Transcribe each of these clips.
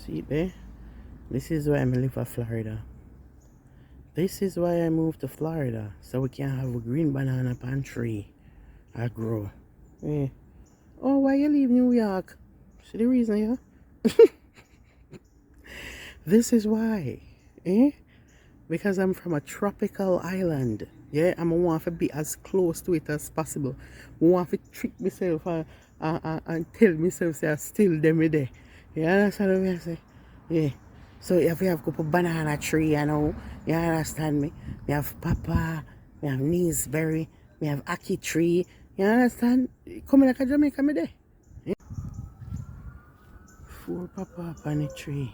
See there? This is why I live in Florida. This is why I moved to Florida. So we can have a green banana palm tree. I grow. Yeah. Oh, why you leave New York? See the reason, yeah? This is why. Eh? Because I'm from a tropical island. Yeah, I'm want to be as close to it as possible. I want to trick myself and tell myself say I still them there. You understand what I say? Yeah. So if you have a couple banana tree, you know, you understand me? We have papa, we have Neesberry, we have Aki tree. You understand? Come like a Jamaica me there. Yeah. 4 papa up on the tree.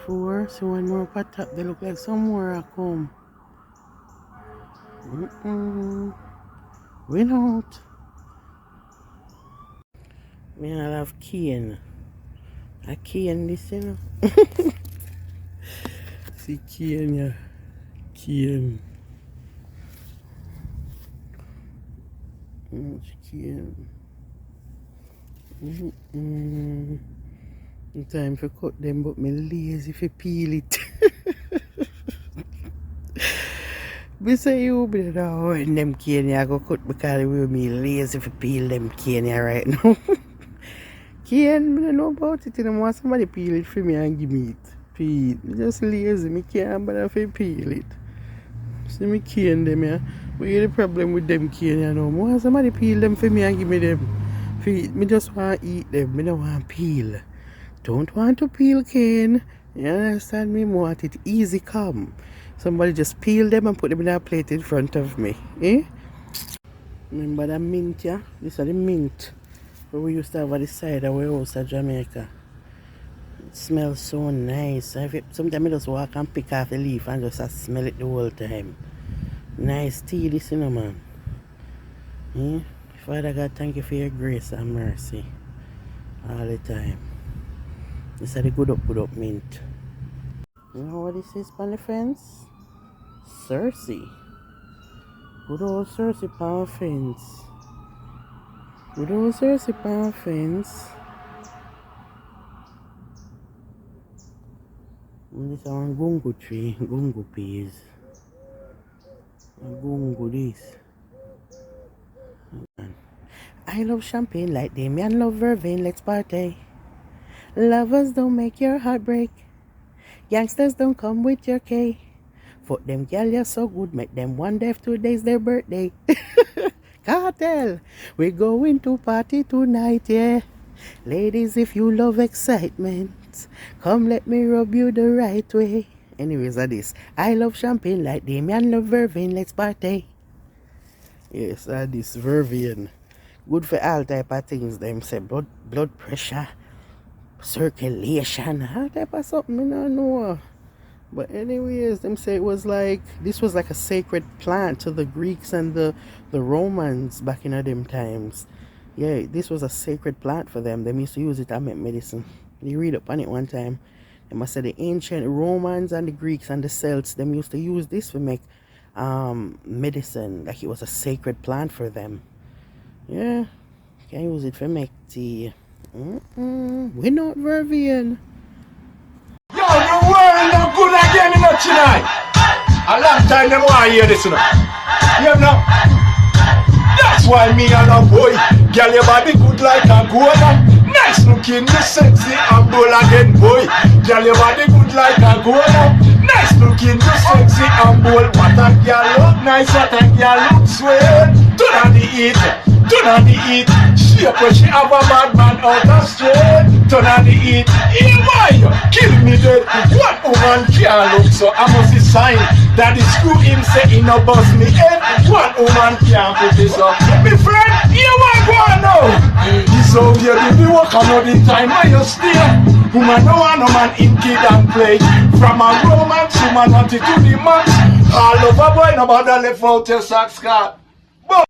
4, so one more pot up. They look like some more a come. We not. Me I love cane. A cane this, you know. See cane, yeah. Cane. Much cane. Time for cut them, but me lazy for peel it. Me say you be now when them cane I go cut because me lazy for peel them cane right now. Cane, I don't know about it, and I want somebody peel it for me and give me it. Peel. Me just lazy, me can't bother for peel it. See me cane them here. What is the problem with them cane, you know? I want somebody peel them for me and give me them. Feed. Me just want to eat them, me don't want to peel. Don't want to peel cane. You understand me? I want it easy come. Somebody just peel them and put them in a plate in front of me. Eh? Remember that mint, yeah? This is the mint where we used to have at the side of our house in Jamaica. It smells so nice. Sometimes I just walk and pick off the leaf and just smell it the whole time. Nice tea, this, you know, man. Eh? Father God, thank you for your grace and mercy all the time. This is the good up mint. You know what this is, pan the fence? Cersei. Good old Cersei pan fence. Good old Cersei pan fence. And this is one gungo tree, gungo peas. Gungo this. I love champagne like Damien love vervain, let's party. Lovers don't make your heart break. Youngsters don't come with your K. Fuck them gal, you're so good, make them one day if 2 days their birthday. Cartel, we're going to party tonight, yeah. Ladies, if you love excitement, come let me rub you the right way. Anyways, this. I love champagne like Damien love vervain, let's party. Yes, this vervain. Good for all type of things. Them say blood pressure, circulation, all type of something, I don't know. But anyways, them say it was like, this was like a sacred plant to the Greeks and the Romans back in them times. Yeah, this was a sacred plant for them. They used to use it to make medicine. You read up on it one time. They must say the ancient Romans and the Greeks and the Celts, them used to use this to make medicine. Like it was a sacred plant for them. Yeah, can use it for make tea. We're not vervain. Yo, the world not good again in tonight. A long time them want to hear this, you know. You know? That's why me and a boy, girl, your body good like a gola. Nice looking, you sexy and bold again, boy. Girl, your body good like a gola. Nice looking, you sexy and bold. What a girl look nice, what a girl look sweet. Turn on the heat, turn on the heat. Shape when she have a bad man out of straight. Turn on the heat, hey boy, kill me dead. What woman can't look so? I must be sign that the screw him say he no bust me head. What woman can't put this up? Me friend, you want go on now? He's out here do the work another time when you stay. Woman no want no man in kid and play. From a romance, woman want it to the max. All over boy, nobody left out your socks, car.